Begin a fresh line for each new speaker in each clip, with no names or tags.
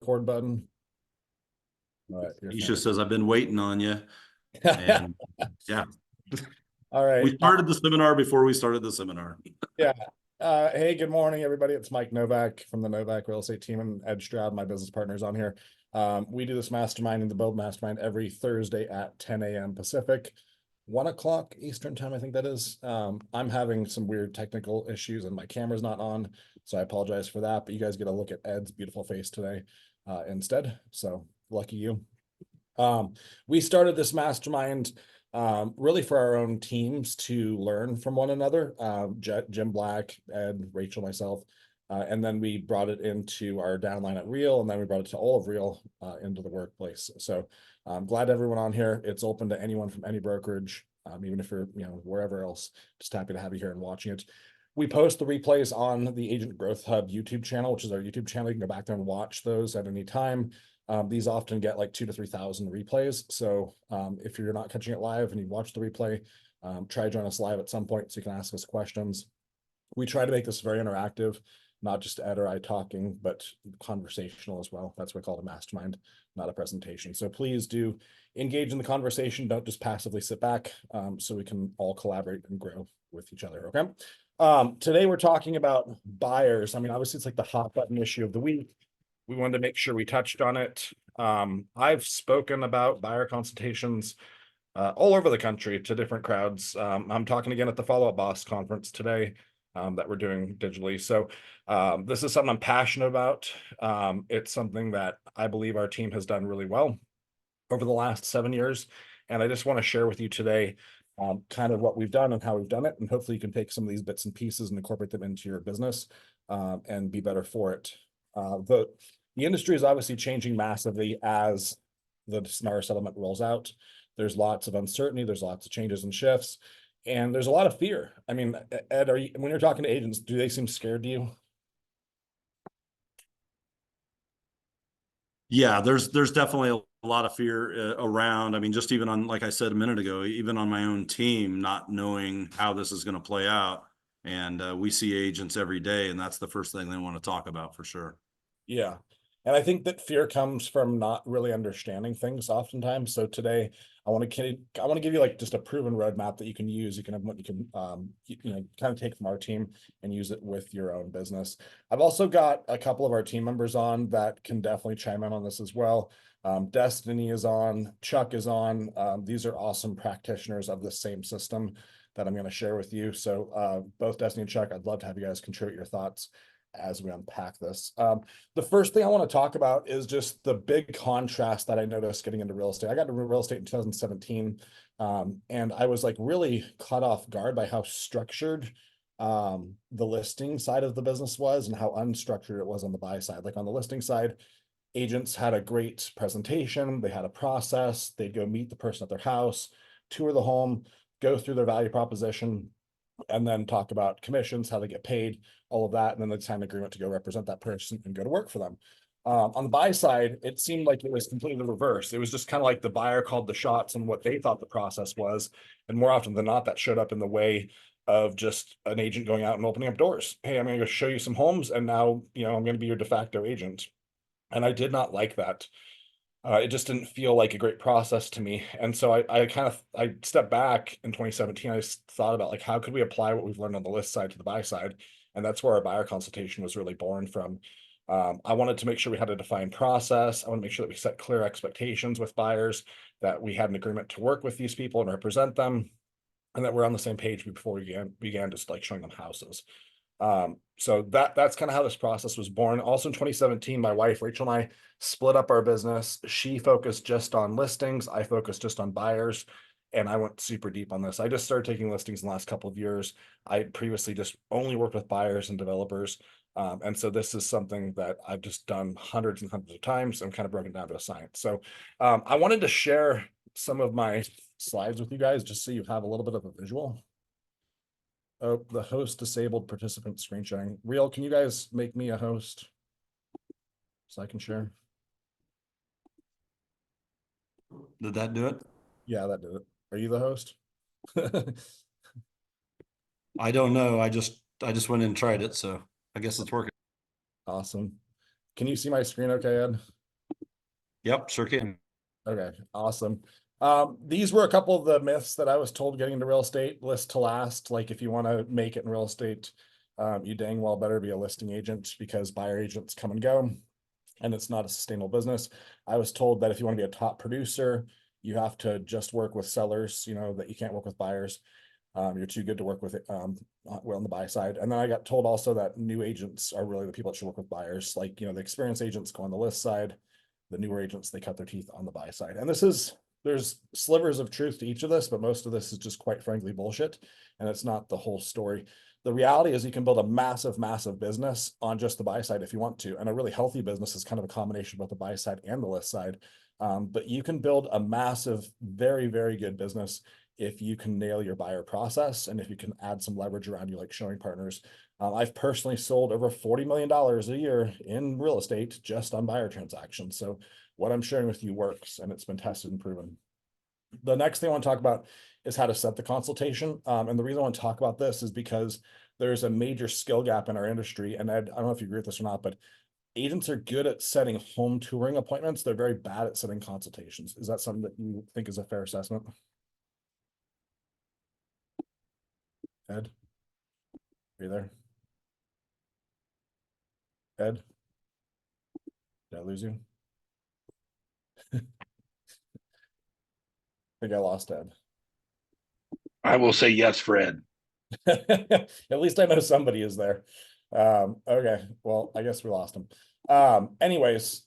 record button. All right.
Isha says, I've been waiting on you. And yeah,
All right.
we started the seminar before we started the seminar.
Yeah. Hey, good morning, everybody. It's Mike Novak from the Novak real estate team, and Ed Stroud, my business partners on here. We do this mastermind in the Build Mastermind every Thursday at 10 a.m. Pacific, 1 o'clock Eastern time, I think that is. I'm having some weird technical issues and my camera's not on, so I apologize for that, but you guys get a look at Ed's beautiful face today instead. So lucky you. We started this mastermind really for our own teams to learn from one another. Jim Black, Ed, Rachel, myself, and then we brought it into our downline at Real, and then we brought it to all of Real into the workplace. So I'm glad everyone on here. It's open to anyone from any brokerage, even if you're wherever else. Just happy to have you here and watching it. We post the replays on the Agent Growth Hub YouTube channel, which is our YouTube channel. You can go back there and watch those at any time. These often get like 2,000 to 3,000 replays. So if you're not catching it live and you watch the replay, try to join us live at some point so you can ask us questions. We try to make this very interactive, not just Ed or I talking, but conversational as well. That's what we call a mastermind, not a presentation. So please do engage in the conversation. Don't just passively sit back, so we can all collaborate and grow with each other, okay? Today we're talking about buyers. I mean, obviously it's like the hot button issue of the week. We wanted to make sure we touched on it. I've spoken about buyer consultations all over the country to different crowds. I'm talking again at the Follow Up Boss conference today that we're doing digitally. So this is something I'm passionate about. It's something that I believe our team has done really well over the last 7 years. And I just want to share with you today kind of what we've done and how we've done it. And hopefully you can take some of these bits and pieces and incorporate them into your business and be better for it. The industry is obviously changing massively as the NAR settlement rolls out. There's lots of uncertainty, there's lots of changes and shifts, and there's a lot of fear. I mean, Ed, when you're talking to agents, do they seem scared to you?
Yeah, there's definitely a lot of fear around. I mean, just even on, like I said a minute ago, even on my own team, not knowing how this is going to play out. And we see agents every day, and that's the first thing they want to talk about for sure.
Yeah. And I think that fear comes from not really understanding things oftentimes. So today I want to give you like just a proven roadmap that you can use. You can kind of take from our team and use it with your own business. I've also got a couple of our team members on that can definitely chime in on this as well. Destiny is on, Chuck is on. These are awesome practitioners of the same system that I'm going to share with you. So both Destiny and Chuck, I'd love to have you guys contribute your thoughts as we unpack this. The first thing I want to talk about is just the big contrast that I noticed getting into real estate. I got into real estate in 2017, and I was like really caught off guard by how structured the listing side of the business was and how unstructured it was on the buy side. Like on the listing side, agents had a great presentation, they had a process, they'd go meet the person at their house, tour the home, go through their value proposition, and then talk about commissions, how they get paid, all of that, and then they sign an agreement to go represent that person and go to work for them. On the buy side, it seemed like it was completely the reverse. It was just kind of like the buyer called the shots and what they thought the process was, and more often than not, that showed up in the way of just an agent going out and opening up doors. Hey, I'm going to go show you some homes, and now I'm going to be your de facto agent. And I did not like that. It just didn't feel like a great process to me. And so I stepped back in 2017. I thought about like, how could we apply what we've learned on the list side to the buy side? And that's where our buyer consultation was really born from. I wanted to make sure we had a defined process. I want to make sure that we set clear expectations with buyers, that we had an agreement to work with these people and represent them, and that we're on the same page before we began just like showing them houses. So that's kind of how this process was born. Also in 2017, my wife, Rachel, and I split up our business. She focused just on listings. I focused just on buyers, and I went super deep on this. I just started taking listings in the last couple of years. I previously just only worked with buyers and developers. And so this is something that I've just done hundreds and hundreds of times and kind of broken down to a science. So I wanted to share some of my slides with you guys just so you have a little bit of a visual. Oh, the host disabled participant screen sharing. Real, can you guys make me a host so I can share?
Did that do it?
Yeah, that did it. Are you the host?
I don't know. I just went in and tried it, so I guess it's working.
Awesome. Can you see my screen okay, Ed?
Yep, sure can.
Okay, awesome. These were a couple of the myths that I was told getting into real estate, list to last. Like if you want to make it in real estate, you dang well better be a listing agent because buyer agents come and go and it's not a sustainable business. I was told that if you want to be a top producer, you have to just work with sellers, you know, that you can't work with buyers. You're too good to work with it well on the buy side. And then I got told also that new agents are really the people that should work with buyers. Like, you know, the experienced agents go on the list side, the newer agents, they cut their teeth on the buy side. And there's slivers of truth to each of this, but most of this is just quite frankly bullshit. And it's not the whole story. The reality is you can build a massive, massive business on just the buy side if you want to. And a really healthy business is kind of a combination of both the buy side and the list side. But you can build a massive, very, very good business if you can nail your buyer process and if you can add some leverage around you, like showing partners. I've personally sold over $40 million a year in real estate just on buyer transactions. So what I'm sharing with you works and it's been tested and proven. The next thing I want to talk about is how to set the consultation. And the reason I want to talk about this is because there's a major skill gap in our industry. And Ed, I don't know if you agree with this or not, but agents are good at setting home touring appointments. They're very bad at setting consultations. Is that something that you think is a fair assessment? Ed, are you there? Ed, did I lose you? I think I lost Ed.
I will say yes, Fred.
At least I know somebody is there. Okay, well, I guess we lost him. Anyways,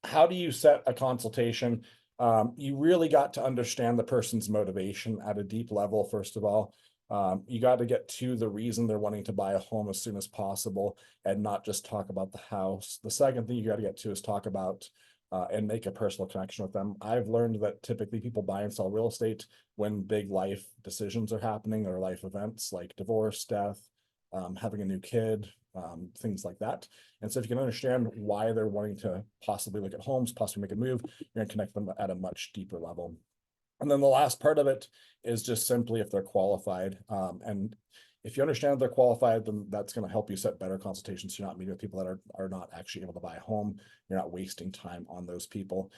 how do you set a consultation? You really got to understand the person's motivation at a deep level, first of all. You got to get to the reason they're wanting to buy a home as soon as possible and not just talk about the house. The second thing you got to get to is talk about and make a personal connection with them. I've learned that typically people buy and sell real estate when big life decisions are happening or life events like divorce, death, having a new kid, things like that. And so if you can understand why they're wanting to possibly look at homes, possibly make a move, you're going to connect them at a much deeper level. And then the last part of it is just simply if they're qualified. And if you understand they're qualified, then that's going to help you set better consultations. You're not meeting with people that are not actually able to buy a home. You're not wasting time on those people.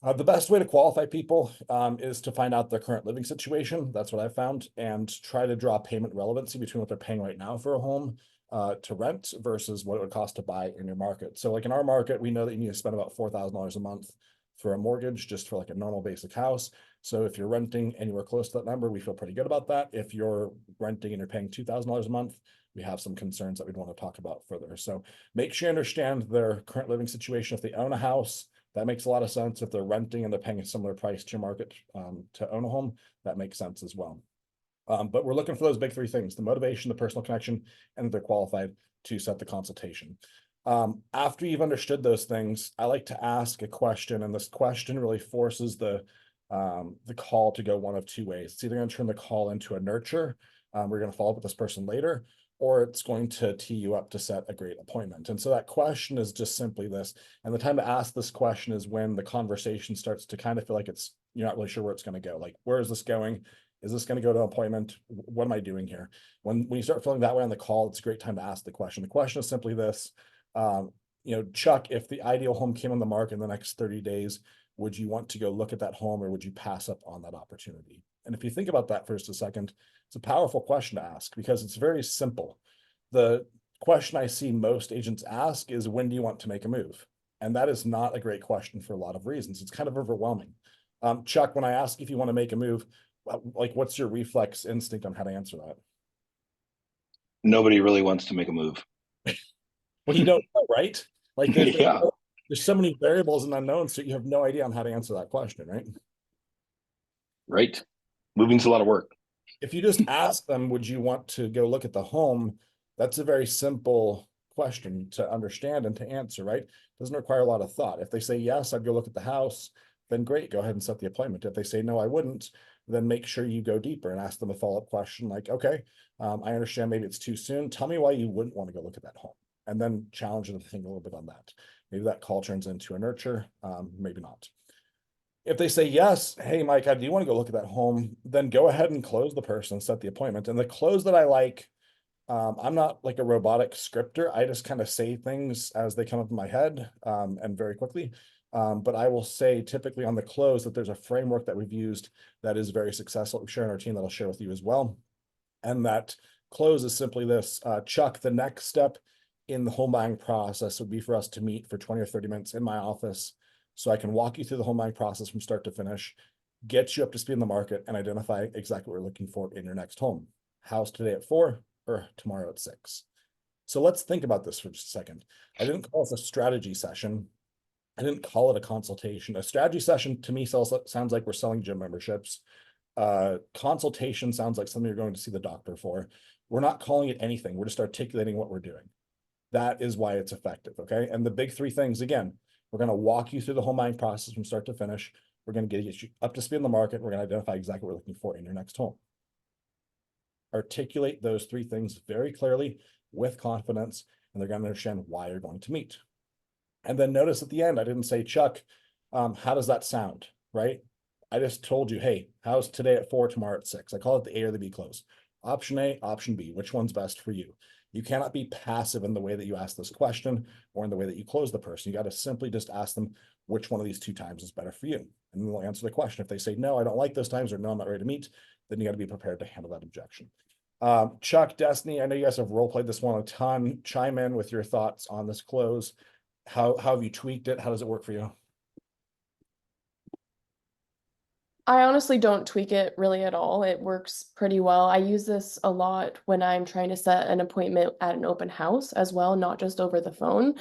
The best way to qualify people is to find out their current living situation. That's what I've found, and try to draw payment relevancy between what they're paying right now for a home to rent versus what it would cost to buy in your market. So like in our market, we know that you need to spend about $4,000 a month for a mortgage just for like a normal basic house. So if you're renting anywhere close to that number, we feel pretty good about that. If you're renting and you're paying $2,000 a month, we have some concerns that we'd want to talk about further. So make sure you understand their current living situation. If they own a house, that makes a lot of sense. If they're renting and they're paying a similar price to your market to own a home, that makes sense as well. But we're looking for those big three things: the motivation, the personal connection, and they're qualified to set the consultation. After you've understood those things, I like to ask a question, and this question really forces the call to go one of two ways. It's either going to turn the call into a nurture. We're going to follow up with this person later, or it's going to tee you up to set a great appointment. And so that question is just simply this. And the time to ask this question is when the conversation starts to kind of feel like you're not really sure where it's going to go. Like, where is this going? Is this going to go to an appointment? What am I doing here? When you start feeling that way on the call, it's a great time to ask the question. The question is simply this. Chuck, if the ideal home came on the market in the next 30 days, would you want to go look at that home or would you pass up on that opportunity? And if you think about that for just a second, it's a powerful question to ask because it's very simple. The question I see most agents ask is, when do you want to make a move? And that is not a great question for a lot of reasons. It's kind of overwhelming. Chuck, when I ask if you want to make a move, like what's your reflex instinct on how to answer that?
Nobody really wants to make a move.
Well, you don't know, right? Like
Yeah,
there's so many variables and unknowns, so you have no idea on how to answer that question, right?
right. Moving's a lot of work.
If you just ask them, would you want to go look at the home? That's a very simple question to understand and to answer, right? Doesn't require a lot of thought. If they say yes, I'd go look at the house, then great, go ahead and set the appointment. If they say no, I wouldn't, then make sure you go deeper and ask them a follow-up question like, okay, I understand maybe it's too soon. Tell me why you wouldn't want to go look at that home. And then challenge them to think a little bit on that. Maybe that call turns into a nurture, maybe not. If they say yes, hey, Mike, I do want to go look at that home, then go ahead and close the person, set the appointment. And the close that I like I'm not like a robotic scripter. I just kind of say things as they come up in my head, and very quickly. But I will say typically on the close that there's a framework that we've used that is very successful. We share in our team that I'll share with you as well. And that close is simply this, Chuck, the next step in the home buying process would be for us to meet for 20 or 30 minutes in my office so I can walk you through the home buying process from start to finish, get you up to speed in the market, and identify exactly what we're looking for in your next home. House today at 4 or tomorrow at 6. So let's think about this for just a second. I didn't call this a strategy session. I didn't call it a consultation. A strategy session to me sounds like we're selling gym memberships. Consultation sounds like something you're going to see the doctor for. We're not calling it anything. We're just articulating what we're doing. That is why it's effective. Okay. And the big three things, again, we're going to walk you through the home buying process from start to finish. We're going to get you up to speed in the market. We're going to identify exactly what we're looking for in your next home. Articulate those three things very clearly with confidence, and they're going to understand why you're going to meet. And then notice at the end, I didn't say, Chuck, how does that sound? Right? I just told you, hey, how's today at 4, tomorrow at 6? I call it the A or the B close. Option A, option B, which one's best for you? You cannot be passive in the way that you ask this question or in the way that you close the person. You got to simply just ask them which one of these 2 times is better for you. And then they'll answer the question. If they say, no, I don't like those times, or no, I'm not ready to meet, then you got to be prepared to handle that objection. Chuck, Destiny, I know you guys have role played this one a ton. Chime in with your thoughts on this close. How have you tweaked it? How does it work for you?
I honestly don't tweak it really at all. It works pretty well. I use this a lot when I'm trying to set an appointment at an open house as well, not just over the phone.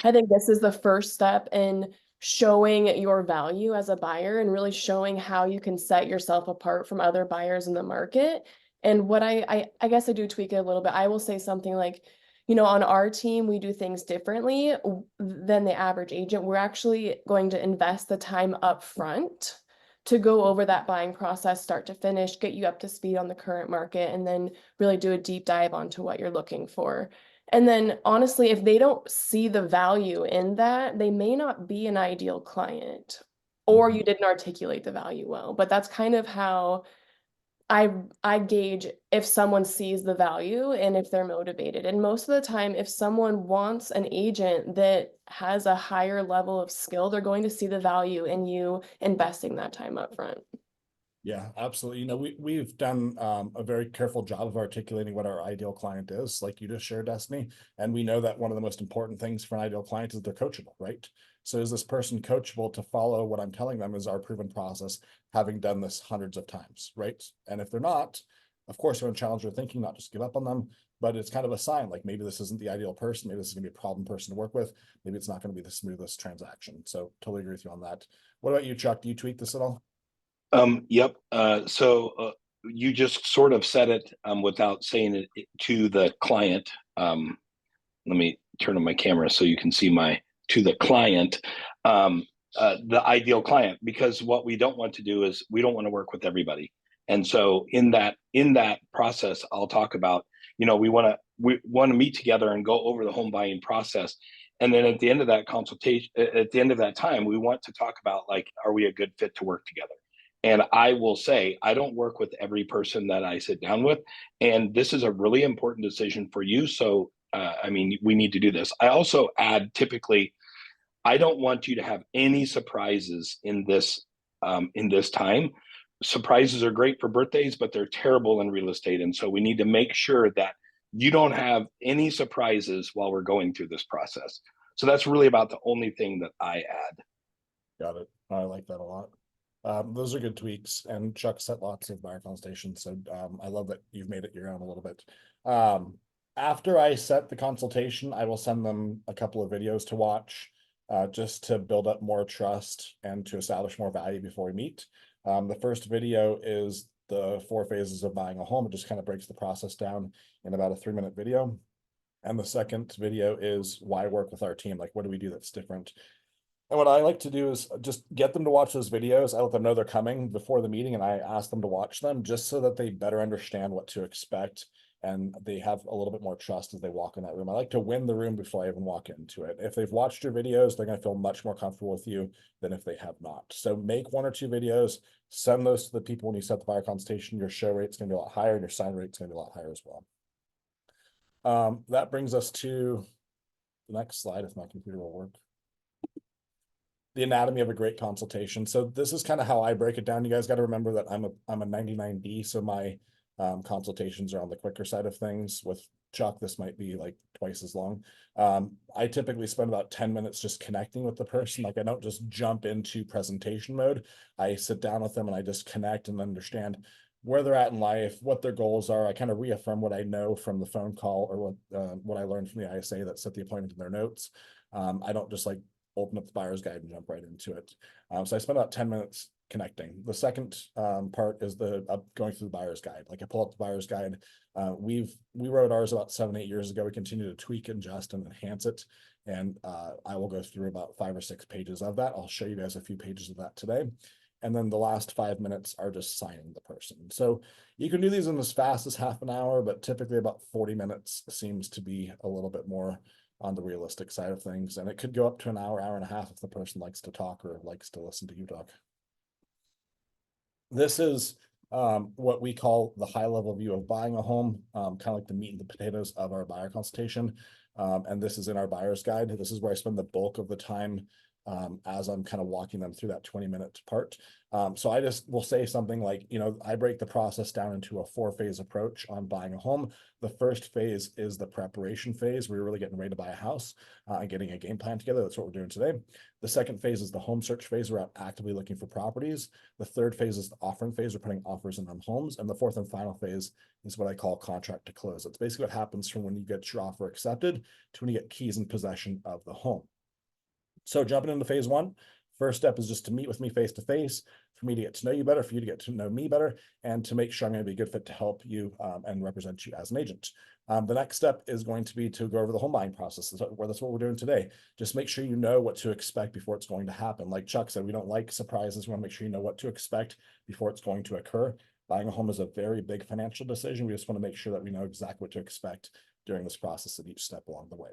I think this is the first step in showing your value as a buyer and really showing how you can set yourself apart from other buyers in the market. And what I guess I do tweak it a little bit. I will say something like, on our team, we do things differently than the average agent. We're actually going to invest the time up front to go over that buying process, start to finish, get you up to speed on the current market, and then really do a deep dive onto what you're looking for. And then honestly, if they don't see the value in that, they may not be an ideal client, or you didn't articulate the value well. But that's kind of how I gauge if someone sees the value and if they're motivated. And most of the time, if someone wants an agent that has a higher level of skill, they're going to see the value in you investing that time up front.
Yeah, absolutely. We've done a very careful job of articulating what our ideal client is, like you just shared, Destiny. And we know that one of the most important things for an ideal client is they're coachable, right? So is this person coachable to follow what I'm telling them is our proven process, having done this hundreds of times, right? And if they're not, of course, we're going to challenge their thinking, not just give up on them, but it's kind of a sign like maybe this isn't the ideal person. Maybe this is going to be a problem person to work with. Maybe it's not going to be the smoothest transaction. So totally agree with you on that. What about you, Chuck? Do you tweak this at all?
Yep. So you just sort of said it without saying it to the client. Let me turn on my camera so you can see to the client, the ideal client, because what we don't want to do is we don't want to work with everybody. And so in that process, I'll talk about, we want to meet together and go over the home buying process. And then at the end of that consultation, at the end of that time, we want to talk about, like, are we a good fit to work together? And I will say, I don't work with every person that I sit down with. And this is a really important decision for you. So, we need to do this. I also add, typically, I don't want you to have any surprises in this time. Surprises are great for birthdays, but they're terrible in real estate. And so we need to make sure that you don't have any surprises while we're going through this process. So that's really about the only thing that I add.
Got it. I like that a lot. Those are good tweaks, and Chuck set lots of buyer consultations. So I love that you've made it your own a little bit. After I set the consultation, I will send them a couple of videos to watch, just to build up more trust and to establish more value before we meet. The first video is the 4 phases of buying a home. It just kind of breaks the process down in about a 3-minute video. And the second video is why work with our team? Like, what do we do that's different? And what I like to do is just get them to watch those videos. I let them know they're coming before the meeting, and I ask them to watch them just so that they better understand what to expect and they have a little bit more trust as they walk in that room. I like to win the room before I even walk into it. If they've watched your videos, they're going to feel much more comfortable with you than if they have not. So make 1 or 2 videos, send those to the people when you set the buyer consultation. Your show rate's going to be a lot higher and your sign rate's going to be a lot higher as well. That brings us to the next slide, if my computer will work. The anatomy of a great consultation. So this is kind of how I break it down. You guys got to remember that I'm a 99D, so my consultations are on the quicker side of things. With Chuck, this might be like twice as long. I typically spend about 10 minutes just connecting with the person. Like I don't just jump into presentation mode. I sit down with them and I just connect and understand where they're at in life, what their goals are. I kind of reaffirm what I know from the phone call or what I learned from the ISA that set the appointment in their notes. I don't just like open up the buyer's guide and jump right into it. So I spent about 10 minutes connecting. The second part is the going through the buyer's guide. Like I pull up the buyer's guide. We wrote ours about 7-8 years ago. We continue to tweak, adjust, and enhance it. And I will go through about 5 or 6 pages of that. I'll show you guys a few pages of that today. And then the last 5 minutes are just signing the person. So you can do these in as fast as half an hour, but typically about 40 minutes seems to be a little bit more on the realistic side of things. And it could go up to an hour, hour and a half if the person likes to talk or likes to listen to you talk. This is what we call the high level view of buying a home, kind of like the meat and the potatoes of our buyer consultation. And this is in our buyer's guide. This is where I spend the bulk of the time as I'm kind of walking them through that 20-minute part. So I just will say something like, I break the process down into a 4-phase approach on buying a home. The first phase is the preparation phase. We're really getting ready to buy a house and getting a game plan together. That's what we're doing today. The second phase is the home search phase. We're out actively looking for properties. The third phase is the offering phase. We're putting offers in on homes. And the fourth and final phase is what I call contract to close. It's basically what happens from when you get your offer accepted to when you get keys in possession of the home. So jumping into phase 1, first step is just to meet with me face to face, for me to get to know you better, for you to get to know me better, and to make sure I'm going to be a good fit to help you and represent you as an agent. The next step is going to be to go over the home buying process. That's what we're doing today. Just make sure you know what to expect before it's going to happen. Like Chuck said, we don't like surprises. We want to make sure you know what to expect before it's going to occur. Buying a home is a very big financial decision. We just want to make sure that we know exactly what to expect during this process at each step along the way.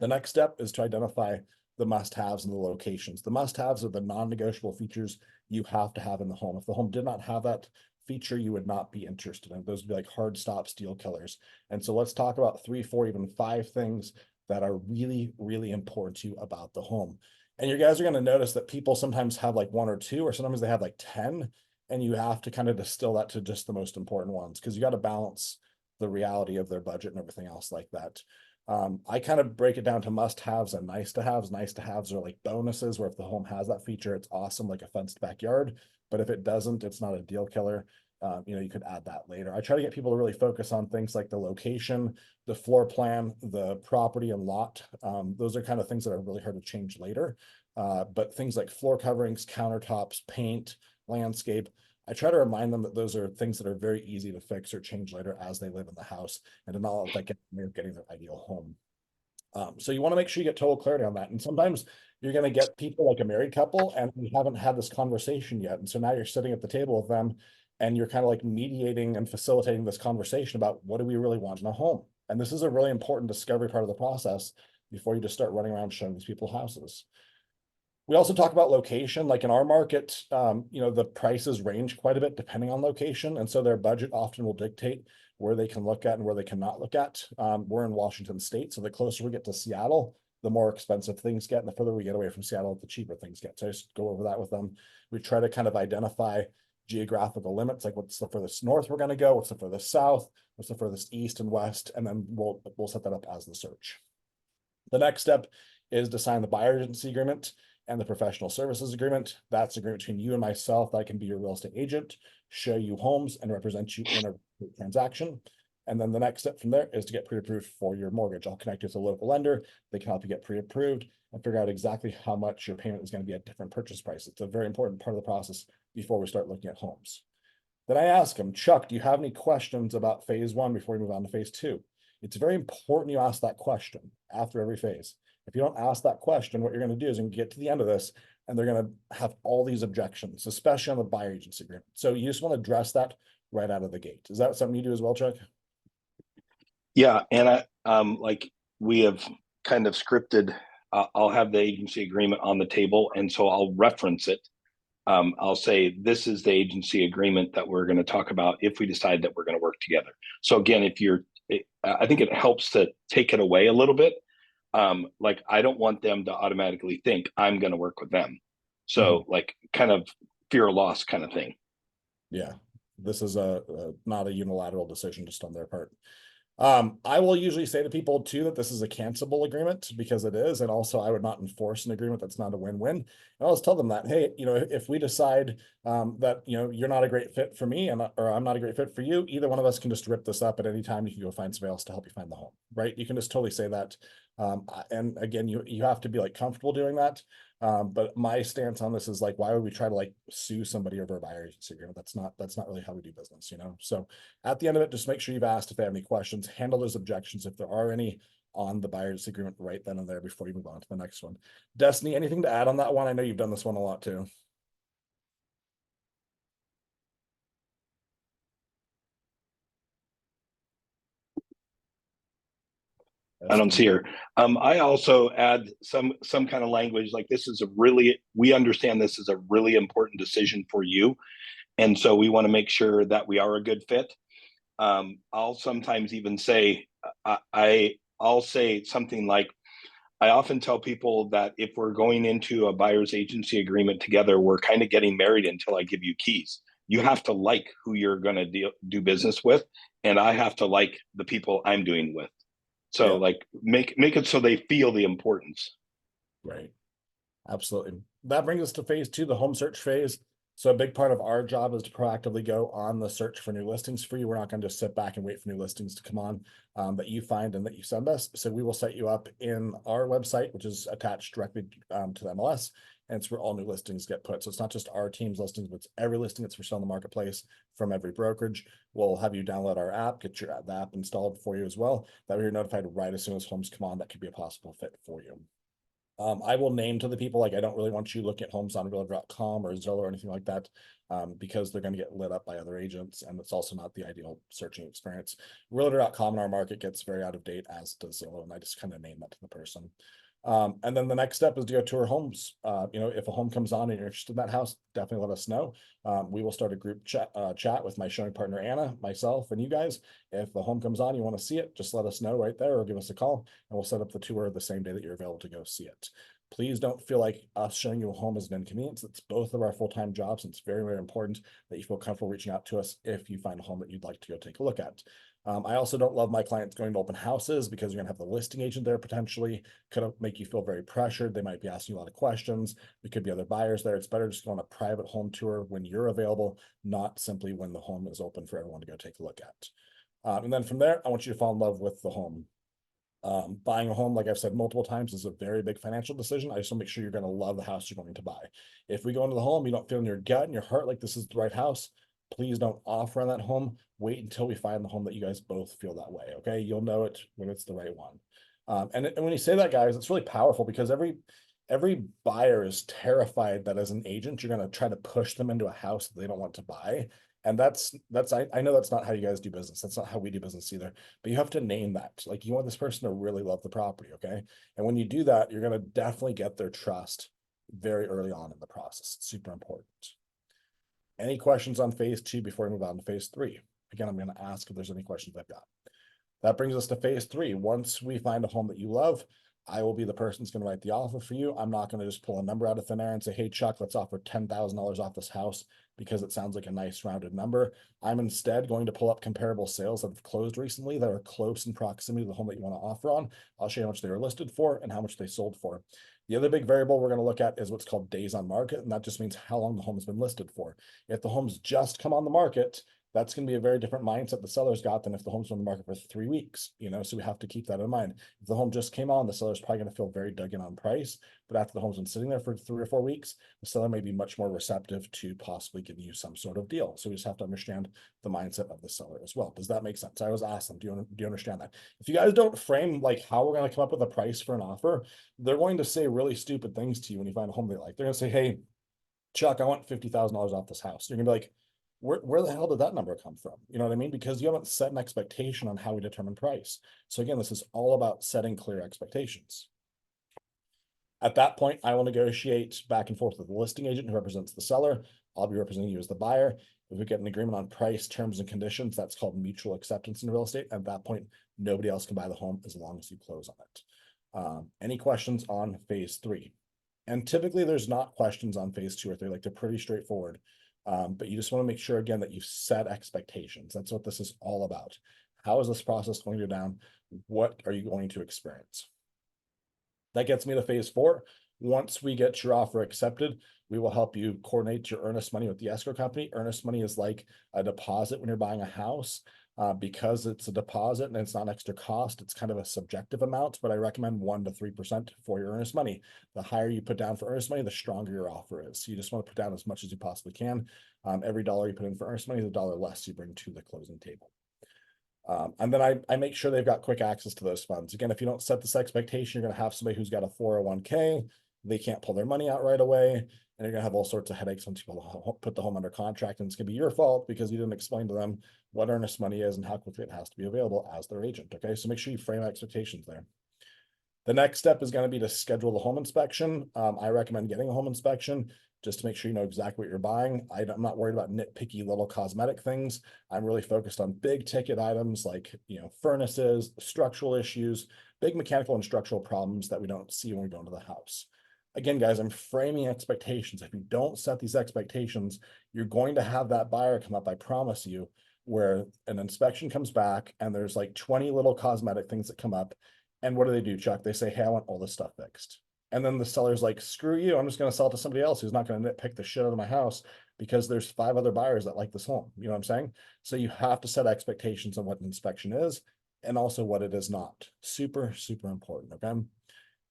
The next step is to identify the must-haves and the locations. The must-haves are the non-negotiable features you have to have in the home. If the home did not have that feature, you would not be interested in. Those would be like hard stop deal killers. And so let's talk about 3, 4, even 5 things that are really, really important to you about the home. And you guys are going to notice that people sometimes have like 1 or 2, or sometimes they have like 10, and you have to kind of distill that to just the most important ones, because you got to balance the reality of their budget and everything else like that. I kind of break it down to must-haves and nice-to-haves. Nice-to-haves are like bonuses, where if the home has that feature, it's awesome, like a fenced backyard. But if it doesn't, it's not a deal killer. You could add that later. I try to get people to really focus on things like the location, the floor plan, the property and lot. Those are kind of things that are really hard to change later. But things like floor coverings, countertops, paint, landscape, I try to remind them that those are things that are very easy to fix or change later as they live in the house, and to not let that get in the way of getting their ideal home. So you want to make sure you get total clarity on that. And sometimes you're going to get people like a married couple and we haven't had this conversation yet. And so now you're sitting at the table with them and you're kind of like mediating and facilitating this conversation about what do we really want in a home. And this is a really important discovery part of the process before you just start running around showing these people houses. We also talk about location. Like in our market, the prices range quite a bit depending on location. And so their budget often will dictate where they can look at and where they cannot look at. We're in Washington State, so the closer we get to Seattle, the more expensive things get. And the further we get away from Seattle, the cheaper things get. So I just go over that with them. We try to kind of identify geographical limits, like what's the furthest north we're going to go, what's the furthest south, what's the furthest east and west, and then we'll set that up as the search. The next step is to sign the buyer agency agreement and the professional services agreement. That's the agreement between you and myself. I can be your real estate agent, show you homes, and represent you in a transaction. And then the next step from there is to get pre-approved for your mortgage. I'll connect you with a local lender. They can help you get pre-approved and figure out exactly how much your payment is going to be at different purchase prices. It's a very important part of the process before we start looking at homes. Then I ask them, Chuck, do you have any questions about phase 1 before we move on to phase 2? It's very important you ask that question after every phase. If you don't ask that question, what you're going to do is you can get to the end of this and they're going to have all these objections, especially on the buyer agency agreement. So you just want to address that right out of the gate. Is that something you do as well, Chuck?
Yeah, and I like we have kind of scripted. I'll have the agency agreement on the table, and so I'll reference it. I'll say this is the agency agreement that we're going to talk about if we decide that we're going to work together. So again, if I think it helps to take it away a little bit. Like I don't want them to automatically think I'm going to work with them. So like kind of fear of loss kind of thing.
Yeah, this is not a unilateral decision just on their part. I will usually say to people too that this is a cancelable agreement because it is, and also I would not enforce an agreement that's not a win-win. And I'll always tell them that, hey, if we decide that you're not a great fit for me or I'm not a great fit for you, either one of us can just rip this up at any time. You can go find somebody else to help you find the home, right? You can just totally say that. And again, you have to be like comfortable doing that. But my stance on this is like, why would we try to like sue somebody over a buyer agency agreement? That's not really how we do business, So at the end of it, just make sure you've asked if they have any questions, handle those objections if there are any on the buyer's agreement right then and there before you move on to the next one. Destiny, anything to add on that one? I know you've done this one a lot too.
I don't see her. I also add some kind of language like we understand this is a really important decision for you. And so we want to make sure that we are a good fit. I'll sometimes even say, I'll say something like, I often tell people that if we're going into a buyer's agency agreement together, we're kind of getting married until I give you keys. You have to like who you're going to do business with, and I have to like the people I'm doing with. So like make it so they feel the importance.
Right. Absolutely. That brings us to phase 2, the home search phase. So a big part of our job is to proactively go on the search for new listings for you. We're not going to just sit back and wait for new listings to come on that you find and that you send us. So we will set you up in our website, which is attached directly to the MLS. And it's where all new listings get put. So it's not just our team's listings, but it's every listing that's for sale in the marketplace from every brokerage. We'll have you download our app, get the app installed for you as well. That way you're notified right as soon as homes come on that could be a possible fit for you. I will name to the people, like I don't really want you looking at homes on realtor.com or Zillow or anything like that, because they're going to get lit up by other agents, and it's also not the ideal searching experience. Realtor.com in our market gets very out of date, as does Zillow, and I just kind of name that to the person. And then the next step is to go tour homes. If a home comes on and you're interested in that house, definitely let us know. We will start a group chat with my showing partner, Anna, myself, and you guys. If the home comes on, you want to see it, just let us know right there or give us a call, and we'll set up the tour the same day that you're available to go see it. Please don't feel like us showing you a home is an inconvenience. It's both of our full-time jobs, and it's very, very important that you feel comfortable reaching out to us if you find a home that you'd like to go take a look at. I also don't love my clients going to open houses because you're going to have the listing agent there potentially. Could make you feel very pressured. They might be asking you a lot of questions. There could be other buyers there. It's better just go on a private home tour when you're available, not simply when the home is open for everyone to go take a look at. And then from there, I want you to fall in love with the home. Buying a home, like I've said multiple times, is a very big financial decision. I just want to make sure you're going to love the house you're going to buy. If we go into the home, you don't feel in your gut and your heart like this is the right house, please don't offer on that home. Wait until we find the home that you guys both feel that way. Okay. You'll know it when it's the right one. And when you say that, guys, it's really powerful because every buyer is terrified that as an agent, you're going to try to push them into a house that they don't want to buy. And I know that's not how you guys do business. That's not how we do business either, but you have to name that. Like you want this person to really love the property. Okay. And when you do that, you're going to definitely get their trust very early on in the process. It's super important. Any questions on phase 2 before we move on to phase 3? Again, I'm going to ask if there's any questions I've got. That brings us to phase 3. Once we find a home that you love, I will be the person that's going to write the offer for you. I'm not going to just pull a number out of thin air and say, hey, Chuck, let's offer $10,000 off this house because it sounds like a nice rounded number. I'm instead going to pull up comparable sales that have closed recently that are close in proximity to the home that you want to offer on. I'll show you how much they were listed for and how much they sold for. The other big variable we're going to look at is what's called days on market, and that just means how long the home has been listed for. If the home's just come on the market, that's going to be a very different mindset the seller's got than if the home's been on the market for 3 weeks, so we have to keep that in mind. If the home just came on, the seller's probably going to feel very dug in on price, but after the home's been sitting there for 3 or 4 weeks, the seller may be much more receptive to possibly giving you some sort of deal. So we just have to understand the mindset of the seller as well. Does that make sense? I always ask them, do you understand that? If you guys don't frame like how we're going to come up with a price for an offer, they're going to say really stupid things to you when you find a home they like. They're going to say, hey, Chuck, I want $50,000 off this house. You're going to be like, where the hell did that number come from? You know what I mean? Because you haven't set an expectation on how we determine price. So again, this is all about setting clear expectations. At that point, I will negotiate back and forth with the listing agent who represents the seller. I'll be representing you as the buyer. If we get an agreement on price, terms, and conditions, that's called mutual acceptance in real estate. At that point, nobody else can buy the home as long as you close on it. Any questions on phase 3? And typically there's not questions on phase 2 or 3, like they're pretty straightforward. But you just want to make sure again that you set expectations. That's what this is all about. How is this process going to go down? What are you going to experience? That gets me to phase 4. Once we get your offer accepted, we will help you coordinate your earnest money with the escrow company. Earnest money is like a deposit when you're buying a house. Because it's a deposit and it's not extra cost, it's kind of a subjective amount, but I recommend 1 to 3% for your earnest money. The higher you put down for earnest money, the stronger your offer is. So you just want to put down as much as you possibly can. Every dollar you put in for earnest money is a dollar less you bring to the closing table. And then I make sure they've got quick access to those funds. Again, if you don't set this expectation, you're going to have somebody who's got a 401k, they can't pull their money out right away, and you're going to have all sorts of headaches once you put the home under contract, and it's going to be your fault because you didn't explain to them what earnest money is and how quickly it has to be available as their agent. Okay, so make sure you frame expectations there. The next step is going to be to schedule the home inspection. I recommend getting a home inspection just to make sure you know exactly what you're buying. I'm not worried about nitpicky little cosmetic things. I'm really focused on big ticket items like, furnaces, structural issues, big mechanical and structural problems that we don't see when we go into the house. Again, guys, I'm framing expectations. If you don't set these expectations, you're going to have that buyer come up, I promise you, where an inspection comes back and there's like 20 little cosmetic things that come up. And what do, Chuck? They say, hey, I want all this stuff fixed. And then the seller's like, screw you, I'm just going to sell it to somebody else who's not going to nitpick the shit out of my house because there's 5 other buyers that like this home. You know what I'm saying? So you have to set expectations on what an inspection is and also what it is not. Super, super important, okay?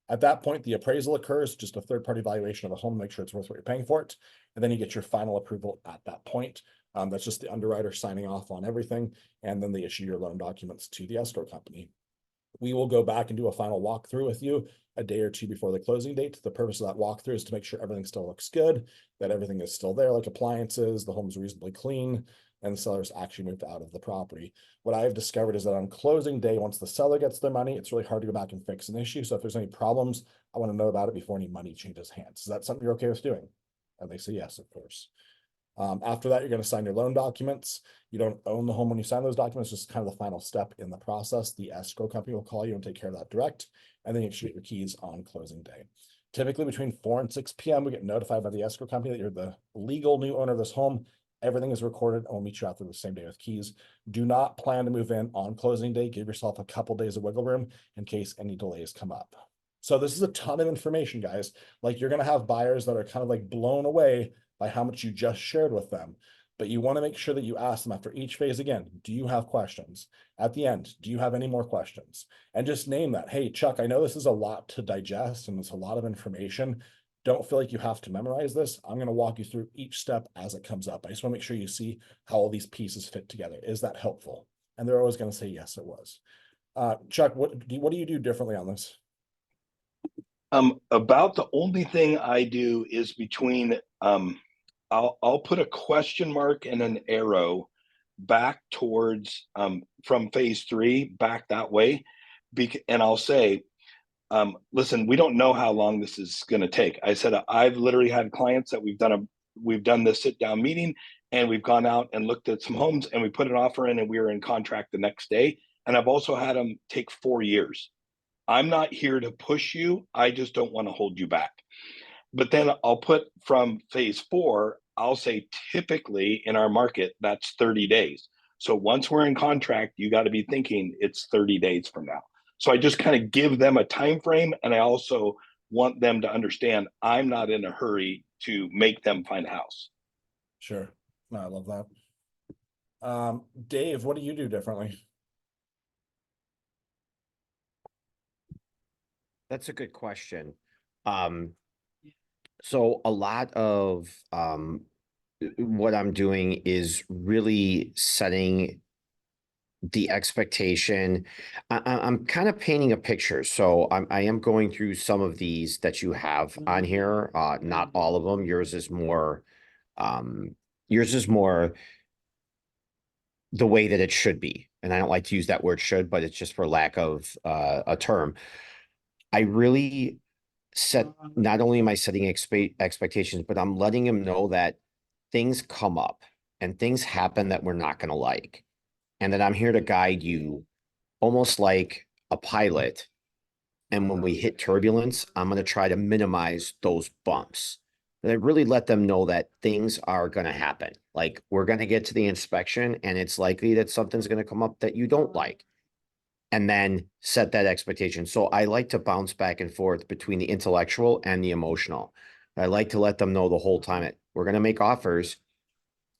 At that point, the appraisal occurs, just a third-party valuation of the home, make sure it's worth what you're paying for it. And then you get your final approval at that point. That's just the underwriter signing off on everything. And then they issue your loan documents to the escrow company. We will go back and do a final walkthrough with you a day or 2 before the closing date. The purpose of that walkthrough is to make sure everything still looks good, that everything is still there, like appliances, the home's reasonably clean, and the seller's actually moved out of the property. What I've discovered is that on closing day, once the seller gets their money, it's really hard to go back and fix an issue. So if there's any problems, I want to know about it before any money changes hands. Is that something you're okay with doing? And they say yes, of course. After that, you're going to sign your loan documents. You don't own the home when you sign those documents, just kind of the final step in the process. The escrow company will call you and take care of that direct, and then you should get your keys on closing day. Typically between 4 and 6 p.m., we get notified by the escrow company that you're the legal new owner of this home. Everything is recorded and we'll meet you out there the same day with keys. Do not plan to move in on closing day. Give yourself a couple days of wiggle room in case any delays come up. So this is a ton of information, guys. Like, you're going to have buyers that are kind of like blown away by how much you just shared with them. But you want to make sure that you ask them after each phase again, do you have questions? At the end, do you have any more questions? And just name that. Hey, Chuck, I know this is a lot to digest and it's a lot of information. Don't feel like you have to memorize this. I'm going to walk you through each step as it comes up. I just want to make sure you see how all these pieces fit together. Is that helpful? And they're always going to say, yes, it was. Chuck, what do you do differently on this?
About the only thing I do is between, I'll put a question mark and an arrow back towards, from phase 3 back that way. And I'll say, listen, we don't know how long this is going to take. I said, I've literally had clients that we've done this sit down meeting and we've gone out and looked at some homes and we put an offer in and we were in contract the next day. And I've also had them take 4 years. I'm not here to push you. I just don't want to hold you back. But then I'll put from phase 4, I'll say typically in our market, that's 30 days. So once we're in contract, you got to be thinking it's 30 days from now. So I just kind of give them a time frame, and I also want them to understand I'm not in a hurry to make them find a house.
Sure. No, I love that. Dave, what do you do differently?
That's a good question. So a lot of what I'm doing is really setting the expectation. I'm kind of painting a picture. So I am going through some of these that you have on here. Not all of them. Yours is more the way that it should be. And I don't like to use that word should, but it's just for lack of a term. I really set, not only am I setting expectations, but I'm letting him know that things come up. and things happen that we're not going to like. And that I'm here to guide you almost like a pilot. And when we hit turbulence, I'm going to try to minimize those bumps. And I really let them know that things are going to happen. Like we're going to get to the inspection and it's likely that something's going to come up that you don't like. And then set that expectation. So I like to bounce back and forth between the intellectual and the emotional. I like to let them know the whole time that we're going to make offers,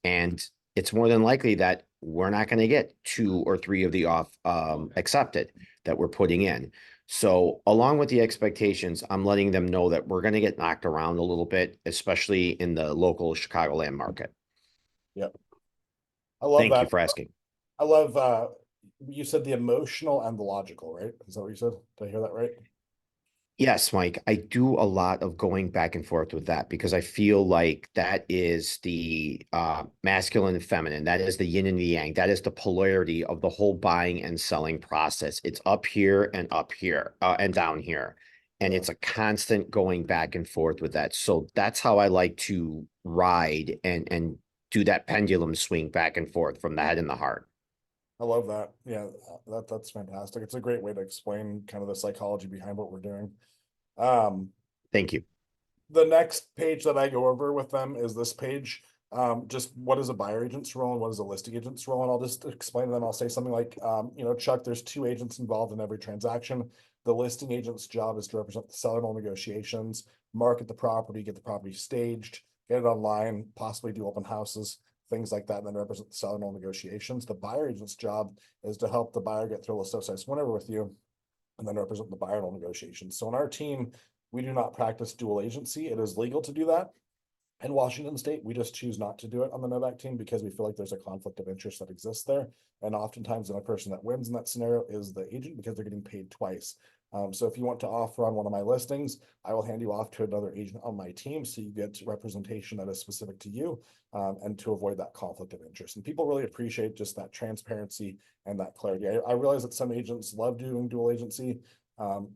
and it's more than likely that we're not going to get 2 or 3 of the accepted that we're putting in. So along with the expectations, I'm letting them know that we're going to get knocked around a little bit, especially in the local Chicagoland market.
Yep. I love
Thank
that.
you for asking.
I love, you said the emotional and the logical, right? Is that what you said? Did I hear that right?
Yes, Mike, I do a lot of going back and forth with that because I feel like that is the masculine and feminine. That is the yin and the yang. That is the polarity of the whole buying and selling process. It's up here and down here. And it's a constant going back and forth with that. So that's how I like to ride and do that pendulum swing back and forth from the head and the heart.
I love that. Yeah, that's fantastic. It's a great way to explain kind of the psychology behind what we're doing.
Thank you.
The next page that I go over with them is this page. Just what is a buyer agent's role and what is a listing agent's role? And I'll just explain to them. I'll say something like, Chuck, there's 2 agents involved in every transaction. The listing agent's job is to represent the seller in all negotiations, market the property, get the property staged, get it online, possibly do open houses, things like that, and then represent the seller in all negotiations. The buyer agent's job is to help the buyer get through a list of size whenever with you, and then represent the buyer in all negotiations. So in our team, we do not practice dual agency. It is legal to do that. In Washington State, we just choose not to do it on the Novak team because we feel like there's a conflict of interest that exists there. And oftentimes the only person that wins in that scenario is the agent because they're getting paid twice. So if you want to offer on one of my listings, I will hand you off to another agent on my team so you get representation that is specific to you, and to avoid that conflict of interest. And people really appreciate just that transparency and that clarity. I realize that some agents love doing dual agency.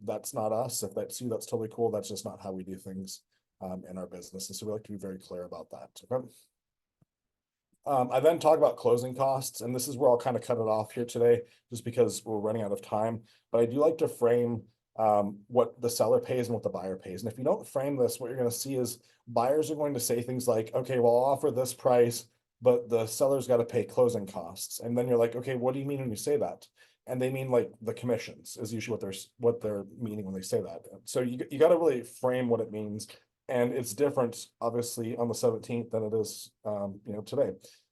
That's not us. If that's you, that's totally cool. That's just not how we do things in our business. And so we like to be very clear about that. Okay. I then talk about closing costs, and this is where I'll kind of cut it off here today, just because we're running out of time. But I do like to frame what the seller pays and what the buyer pays. And if you don't frame this, what you're going to see is buyers are going to say things like, okay, well, I'll offer this price, but the seller's got to pay closing costs. And then you're like, okay, what do you mean when you say that? And they mean like the commissions is usually what they're meaning when they say that. So you got to really frame what it means. And it's different, obviously, on the 17th than it is, today.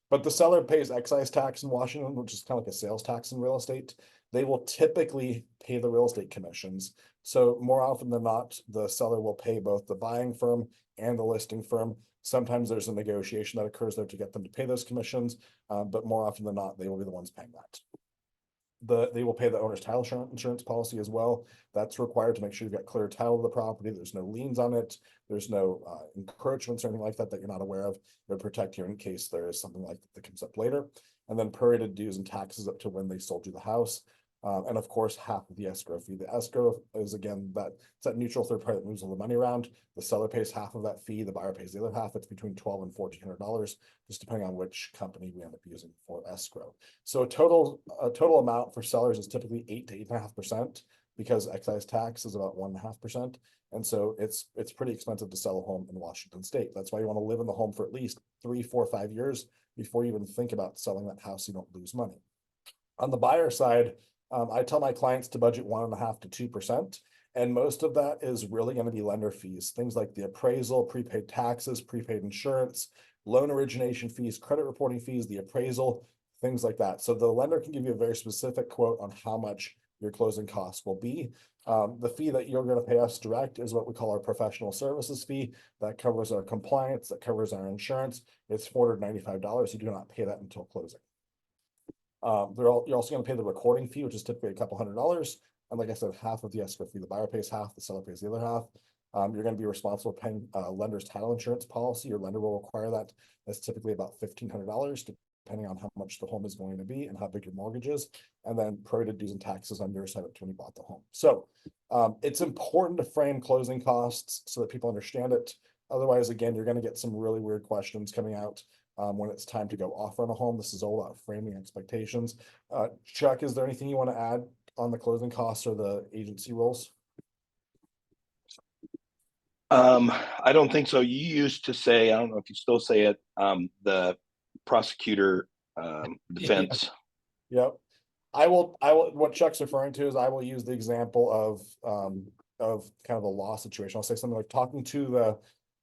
But the seller pays excise tax in Washington, which is kind of like a sales tax in real estate. They will typically pay the real estate commissions. So more often than not, the seller will pay both the buying firm and the listing firm. Sometimes there's a negotiation that occurs there to get them to pay those commissions, but more often than not, they will be the ones paying that. They will pay the owner's title insurance policy as well. That's required to make sure you've got clear title of the property. There's no liens on it. There's no encroachments or anything like that that you're not aware of. It'll protect you in case there is something like that comes up later. And then prorated dues and taxes up to when they sold you the house. And of course, half of the escrow fee. The escrow is, again, it's that neutral third party that moves all the money around. The seller pays half of that fee. The buyer pays the other half. It's between $1,200 and $1,400, just depending on which company we end up using for escrow. So a total amount for sellers is typically 8 to 8.5%, because excise tax is about 1.5%. And so it's pretty expensive to sell a home in Washington State. That's why you want to live in the home for at least 3, 4, 5 years before you even think about selling that house so you don't lose money. On the buyer side, I tell my clients to budget 1.5 to 2%. And most of that is really going to be lender fees, things like the appraisal, prepaid taxes, prepaid insurance, loan origination fees, credit reporting fees, the appraisal, things like that. So the lender can give you a very specific quote on how much your closing costs will be. The fee that you're going to pay us direct is what we call our professional services fee. That covers our compliance, that covers our insurance. It's $495. You do not pay that until closing. You're also going to pay the recording fee, which is typically a couple $100s. And like I said, half of the escrow fee. The buyer pays half, the seller pays the other half. You're going to be responsible for paying lender's title insurance policy. Your lender will require that. That's typically about $1,500, depending on how much the home is going to be and how big your mortgage is. And then prorated dues and taxes on your side when you bought the home. So it's important to frame closing costs so that people understand it. Otherwise, again, you're gonna get some really weird questions coming out when it's time to go offer on a home. This is all about framing expectations. Chuck, is there anything you want to add on the closing costs or the agency rules?
I don't think so. You used to say, I don't know if you still say it, the prosecutor defense.
Yep. I will, what Chuck's referring to is I will use the example of kind of a law situation. I'll say something like talking to the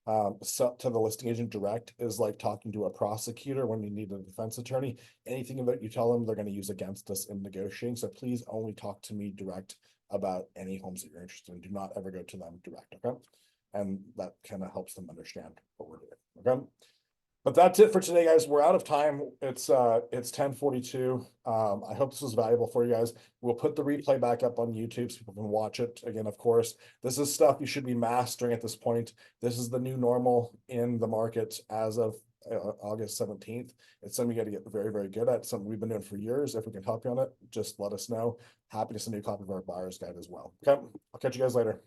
to the listing agent direct is like talking to a prosecutor when you need a defense attorney. Anything that you tell them, they're going to use against us in negotiating. So please only talk to me direct about any homes that you're interested in. Do not ever go to them direct, okay? And that kind of helps them understand what we're doing, okay? But that's it for today, guys. We're out of time. It's 10:42. I hope this was valuable for you guys. We'll put the replay back up on YouTube so people can watch it again. Of course, this is stuff you should be mastering at this point. This is the new normal in the market as of August 17th. It's something you got to get very, very good at. Something we've been doing for years. If we can help you on it, just let us know. Happy to send you a copy of our buyer's guide as well. Okay, I'll catch you guys later.